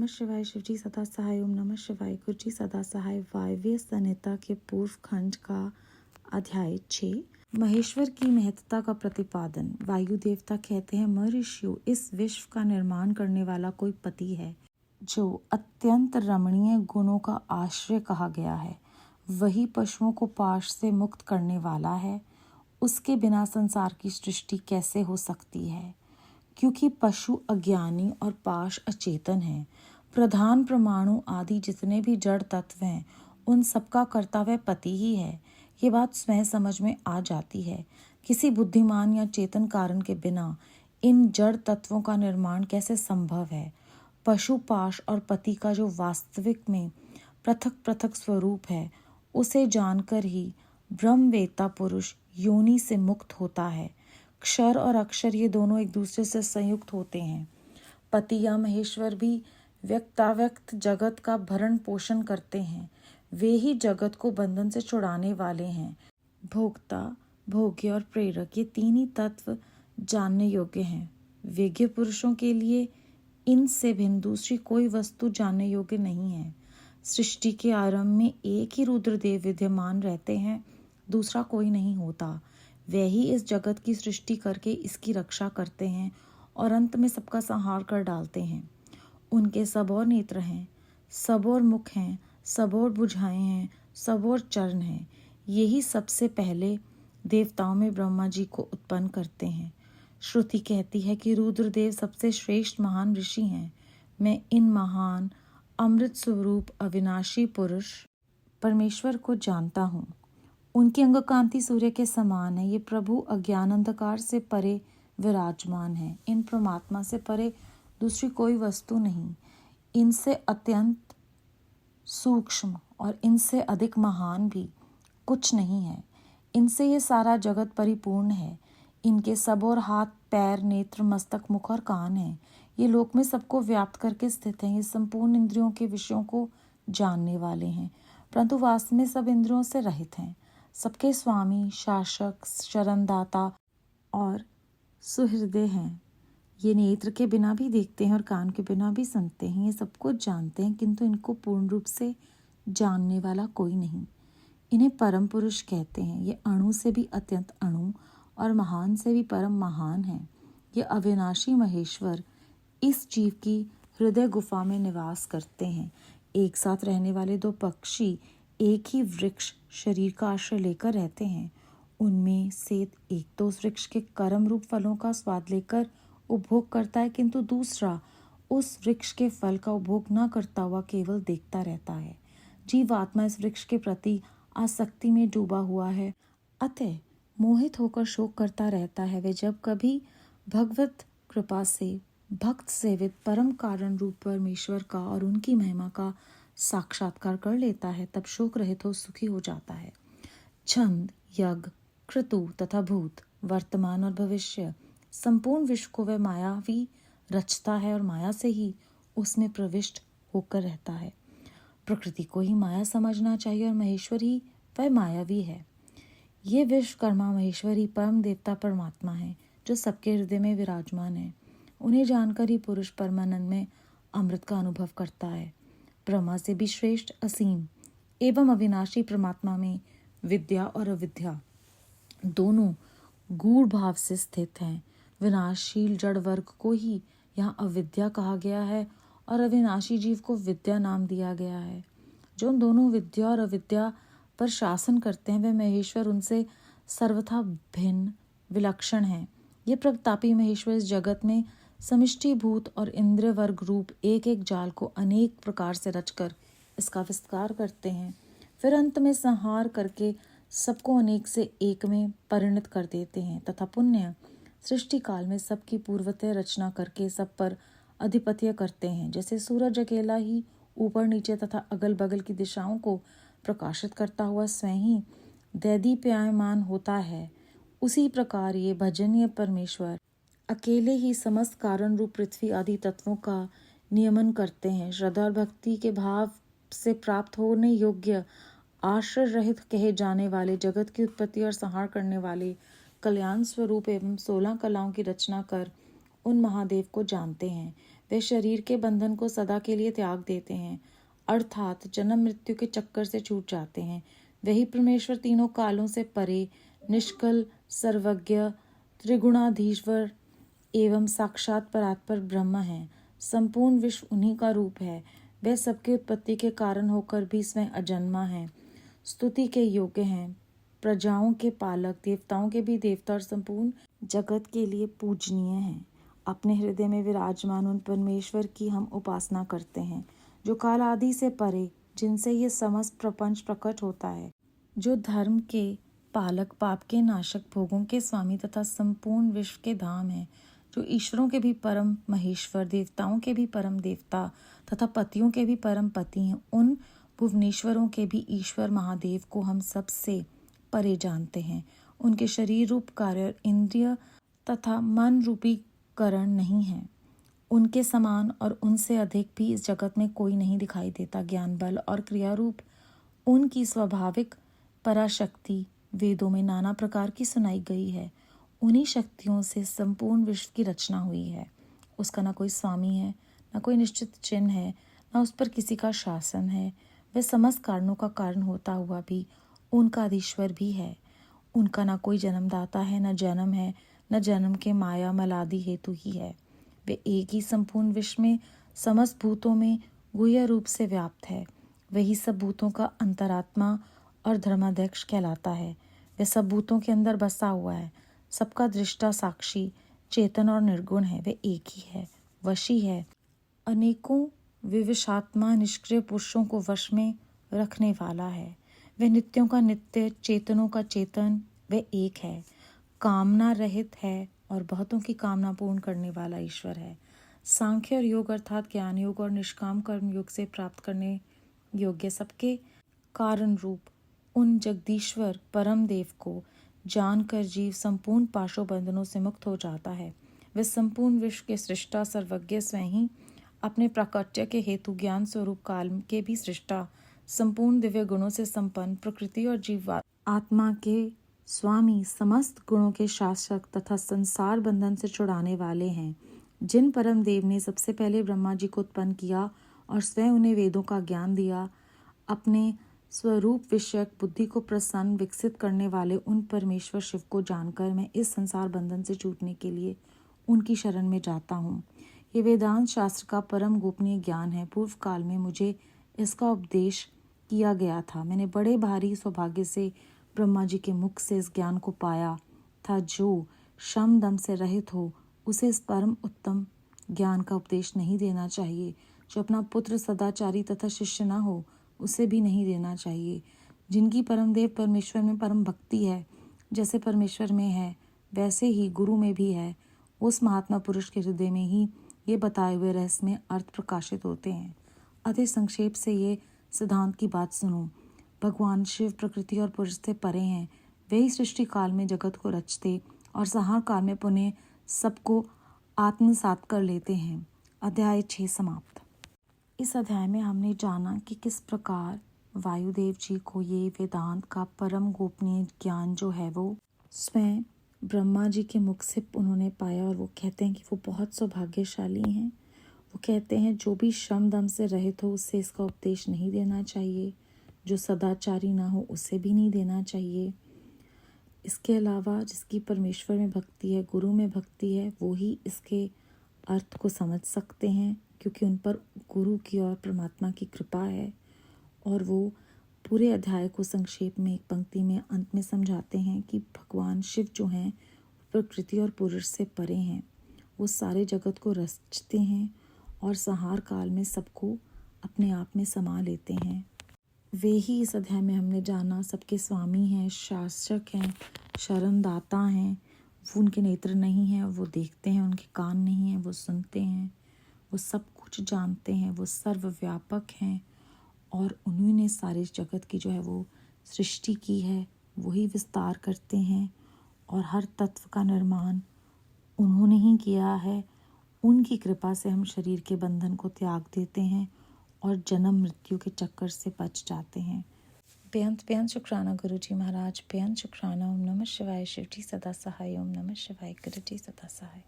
नमः शिवाय। शिवजी सदा सहाय। ओम नमः शिवाय। गुरुजी सदा सहाय। वायव्य संहिता के पूर्व खंड का अध्याय 6। महेश्वर की महत्ता का प्रतिपादन। वायु देवता कहते हैं, महर्षियों, इस विश्व का निर्माण करने वाला कोई पति है जो अत्यंत रमणीय गुणों का आश्रय कहा गया है। वही पशुओं को पाश से मुक्त करने वाला है। उसके बिना संसार की सृष्टि कैसे हो सकती है? क्योंकि पशु अज्ञानी और पाश अचेतन हैं। प्रधान परमाणु आदि जितने भी जड़ तत्व हैं, उन सबका कर्ता वह पति ही है। ये बात स्वयं समझ में आ जाती है। किसी बुद्धिमान या चेतन कारण के बिना इन जड़ तत्वों का निर्माण कैसे संभव है? पशु, पाश और पति का जो वास्तविक में पृथक पृथक स्वरूप है, उसे जानकर ही ब्रह्मवेत्ता पुरुष योनि से मुक्त होता है। क्षर और अक्षर ये दोनों एक दूसरे से संयुक्त होते हैं। पति या महेश्वर भी व्यक्ताव्यक्त जगत का भरण पोषण करते हैं। वे ही जगत को बंधन से छुड़ाने वाले हैं। भोक्ता, भोग्य और प्रेरक, ये तीन ही तत्व जानने योग्य हैं। विज्ञ पुरुषों के लिए इनसे भिन्न दूसरी कोई वस्तु जानने योग्य नहीं है। सृष्टि के आरंभ में एक ही रुद्रदेव विद्यमान रहते हैं, दूसरा कोई नहीं होता। वे ही इस जगत की सृष्टि करके इसकी रक्षा करते हैं और अंत में सबका संहार कर डालते हैं। उनके सब और नेत्र हैं, सब और मुख हैं, सब और भुजाएं हैं, सब और चरण हैं। यही सबसे पहले देवताओं में ब्रह्मा जी को उत्पन्न करते हैं। श्रुति कहती है कि रुद्रदेव सबसे श्रेष्ठ महान ऋषि हैं। मैं इन महान अमृत स्वरूप अविनाशी पुरुष परमेश्वर को जानता हूँ। उनकी अंग कांति सूर्य के समान है। ये प्रभु अज्ञान अंधकार से परे विराजमान है। इन परमात्मा से परे दूसरी कोई वस्तु नहीं। इनसे अत्यंत सूक्ष्म और इनसे अधिक महान भी कुछ नहीं है। इनसे ये सारा जगत परिपूर्ण है। इनके सब और हाथ, पैर, नेत्र, मस्तक, मुख और कान हैं। ये लोक में सबको व्याप्त करके स्थित हैं। ये संपूर्ण इंद्रियों के विषयों को जानने वाले हैं, परंतु वास्तव में सब इंद्रियों से रहित हैं। सबके स्वामी, शासक, शरणदाता और सुहृदय हैं। ये नेत्र के बिना भी देखते हैं और कान के बिना भी सुनते हैं। ये सब कुछ जानते हैं, किंतु इनको पूर्ण रूप से जानने वाला कोई नहीं। इन्हें परम पुरुष कहते हैं। ये अणु से भी अत्यंत अणु और महान से भी परम महान हैं। ये अविनाशी महेश्वर इस जीव की हृदय गुफा में निवास करते हैं। एक साथ रहने वाले दो पक्षी एक ही वृक्ष शरीर का आश्रय लेकर रहते हैं। उनमें से एक तो उस वृक्ष के कर्म रूप फलों का स्वाद लेकर उपभोग करता है, किंतु दूसरा उस वृक्ष के फल का उपभोग न करता हुआ केवल देखता रहता है। जीवात्मा इस वृक्ष के प्रति आसक्ति में डूबा हुआ है, अतः मोहित होकर शोक करता रहता है। वे जब कभी भगवत कृपा से भक्त सेवित परम कारण रूप परमेश्वर का और उनकी महिमा का साक्षात्कार कर लेता है, तब शोक रहित हो सुखी हो जाता है। छंद, यज्ञ, क्रतु तथा भूत, वर्तमान और भविष्य, संपूर्ण विश्व को वह मायावी रचता है और माया से ही उसमें प्रविष्ट होकर रहता है। प्रकृति को ही माया समझना चाहिए और महेश्वर ही वह मायावी है। ये विश्वकर्मा महेश्वर ही परम देवता परमात्मा है, जो सबके हृदय में विराजमान है। उन्हें जानकर ही पुरुष परमानंद में अमृत का अनुभव करता है। ब्रह्मा से भी श्रेष्ठ असीम एवं अविनाशी परमात्मा में विद्या और अविद्या दोनों गूढ़ भाव से स्थित हैं। विनाशशील जड़ वर्ग को ही यहाँ अविद्या कहा गया है और अविनाशी जीव को विद्या नाम दिया गया है। जो दोनों विद्या और अविद्या पर शासन करते हैं, वे महेश्वर उनसे सर्वथा भिन्न विलक्षण हैं। ये प्रतापी महेश्वर इस जगत में समिष्टिभूत और इंद्रिय वर्ग रूप एक एक जाल को अनेक प्रकार से रचकर इसका विस्तार करते हैं। फिर अंत में संहार करके सबको अनेक से एक में परिणत कर देते हैं तथा पुण्य सृष्टि काल में सबकी पूर्वतः रचना करके सब पर अधिपत्य करते हैं। जैसे सूरज अकेला ही ऊपर नीचे तथा अगल बगल की दिशाओं को प्रकाशित करता हुआ स्वयं ही दैदीप्यमान होता है, उसी प्रकार ये भजनीय परमेश्वर अकेले ही समस्त कारण रूप पृथ्वी आदि तत्वों का नियमन करते हैं। श्रद्धा और भक्ति के भाव से प्राप्त होने योग्य आश्रय रहित कहे जाने वाले जगत की उत्पत्ति और संहार करने वाले कल्याण स्वरूप एवं 16 कलाओं की रचना कर उन महादेव को जानते हैं। वे शरीर के बंधन को सदा के लिए त्याग देते हैं, अर्थात जन्म मृत्यु के चक्कर से छूट जाते हैं। वही परमेश्वर तीनों कालों से परे, निष्कल, सर्वज्ञ, त्रिगुणाधीश्वर एवं साक्षात परात्पर ब्रह्म है। संपूर्ण विश्व उन्हीं का रूप है। वह सबकी उत्पत्ति के कारण होकर भी स्वयं अजन्मा है, स्तुति के योग्य हैं, प्रजाओं के पालक, देवताओं के भी देवता और संपूर्ण जगत के लिए पूजनीय हैं। अपने हृदय में विराजमान उन परमेश्वर की हम उपासना करते हैं, जो काल आदि से परे, जिनसे ये समस्त प्रपंच प्रकट होता है, जो धर्म के पालक, पाप के नाशक, भोगों के स्वामी तथा संपूर्ण विश्व के धाम है, जो ईश्वरों के भी परम महेश्वर, देवताओं के भी परम देवता तथा पतियों के भी परम पति हैं। उन भुवनेश्वरों के भी ईश्वर महादेव को हम सबसे परे जानते हैं। उनके शरीर रूप कार्य, इंद्रिय तथा मन रूपी करण नहीं है। उनके समान और उनसे अधिक भी इस जगत में कोई नहीं दिखाई देता। ज्ञान बल और क्रिया रूप उनकी स्वाभाविक पराशक्ति वेदों में नाना प्रकार की सुनाई गई है। उन्हीं शक्तियों से संपूर्ण विश्व की रचना हुई है। उसका ना कोई स्वामी है, ना कोई निश्चित चिन्ह है, ना उस पर किसी का शासन है। वह समस्त कारणों का कारण होता हुआ भी उनका अधीश्वर भी है। उनका ना कोई जन्मदाता है, न जन्म है, न जन्म के माया मलादि हेतु ही है। वे एक ही संपूर्ण विश्व में समस्त भूतों में गुह्य रूप से व्याप्त है। वही सब भूतों का अंतरात्मा और धर्माध्यक्ष कहलाता है। वह सब भूतों के अंदर बसा हुआ है, सबका दृष्टा, साक्षी, चेतन और निर्गुण है। वे एक ही है, वशी है, अनेकों विवशात्मा निष्क्रिय पुरुषों को वश में रखने वाला है। वह नित्यों का नित्य, चेतनों का चेतन, वह एक है, कामना रहित है और बहुतों की कामना पूर्ण करने वाला ईश्वर है। सांख्य और योग अर्थात ज्ञान योग और निष्काम कर्म योग से प्राप्त करने योग्य सबके कारण रूप उन जगदीश्वर परम देव को जानकर जीव संपूर्ण पाशो बंधनों से मुक्त हो जाता है। वह संपूर्ण विश्व के सृष्टा, सर्वज्ञ, स्वयं ही अपने प्राकट्य के हेतु ज्ञान स्वरूप काल के भी सृष्टा, संपूर्ण दिव्य गुणों से संपन्न, प्रकृति और जीव आत्मा के स्वामी, समस्त गुणों के शासक तथा संसार बंधन से छुड़ाने वाले हैं। जिन परम देव ने सबसे पहले ब्रह्मा जी को उत्पन्न किया और स्वयं उन्हें वेदों का ज्ञान दिया, अपने स्वरूप विषयक बुद्धि को प्रसन्न विकसित करने वाले उन परमेश्वर शिव को जानकर मैं इस संसार बंधन से छूटने के लिए उनकी शरण में जाता हूँ। ये वेदांत शास्त्र का परम गोपनीय ज्ञान है। पूर्व काल में मुझे इसका उपदेश किया गया था। मैंने बड़े भारी सौभाग्य से ब्रह्मा जी के मुख से इस ज्ञान को पाया था। जो शम दम से रहित हो उसे इस परम उत्तम ज्ञान का उपदेश नहीं देना चाहिए। जो अपना पुत्र सदाचारी तथा शिष्य न हो उसे भी नहीं देना चाहिए। जिनकी परमदेव परमेश्वर में परम भक्ति है, जैसे परमेश्वर में है वैसे ही गुरु में भी है, उस महात्मा पुरुष के हृदय में ही ये बताए हुए रहस्यमय अर्थ प्रकाशित होते हैं। अति संक्षेप से ये सिद्धांत की बात सुनो। भगवान शिव प्रकृति और पुरुष से परे हैं। वही सृष्टि काल में जगत को रचते और संहार काल में पुनः सबको आत्मसात कर लेते हैं। अध्याय 6 समाप्त। इस अध्याय में हमने जाना कि किस प्रकार वायुदेव जी को ये वेदांत का परम गोपनीय ज्ञान जो है वो स्वयं ब्रह्मा जी के मुख से उन्होंने पाया। और वो कहते हैं कि वो बहुत सौभाग्यशाली हैं। वो कहते हैं जो भी श्रम दम से रहित हो उससे इसका उपदेश नहीं देना चाहिए, जो सदाचारी ना हो उसे भी नहीं देना चाहिए। इसके अलावा जिसकी परमेश्वर में भक्ति है, गुरु में भक्ति है, वो ही इसके अर्थ को समझ सकते हैं, क्योंकि उन पर गुरु की और परमात्मा की कृपा है। और वो पूरे अध्याय को संक्षेप में एक पंक्ति में अंत में समझाते हैं कि भगवान शिव जो हैं प्रकृति और पुरुष से परे हैं। वो सारे जगत को रचते हैं और संहार काल में सबको अपने आप में समा लेते हैं। वे ही इस अध्याय में हमने जाना सबके स्वामी हैं, शासक हैं, शरणदाता हैं। वो उनके नेत्र नहीं हैं, वो देखते हैं, उनके कान नहीं हैं, वो सुनते हैं, वो सब कुछ जानते हैं, वो सर्वव्यापक हैं और उन्होंने सारे जगत की जो है वो सृष्टि की है, वही विस्तार करते हैं और हर तत्व का निर्माण उन्होंने ही किया है। उनकी कृपा से हम शरीर के बंधन को त्याग देते हैं और जन्म मृत्यु के चक्कर से बच जाते हैं। बेअंत शुक्राना गुरु जी महाराज, बेअंत शुक्राना। ओम नमः शिवाय। शिव जी सदा सहाय। ओम नमः शिवाय। गुरु जी सदा सहाय।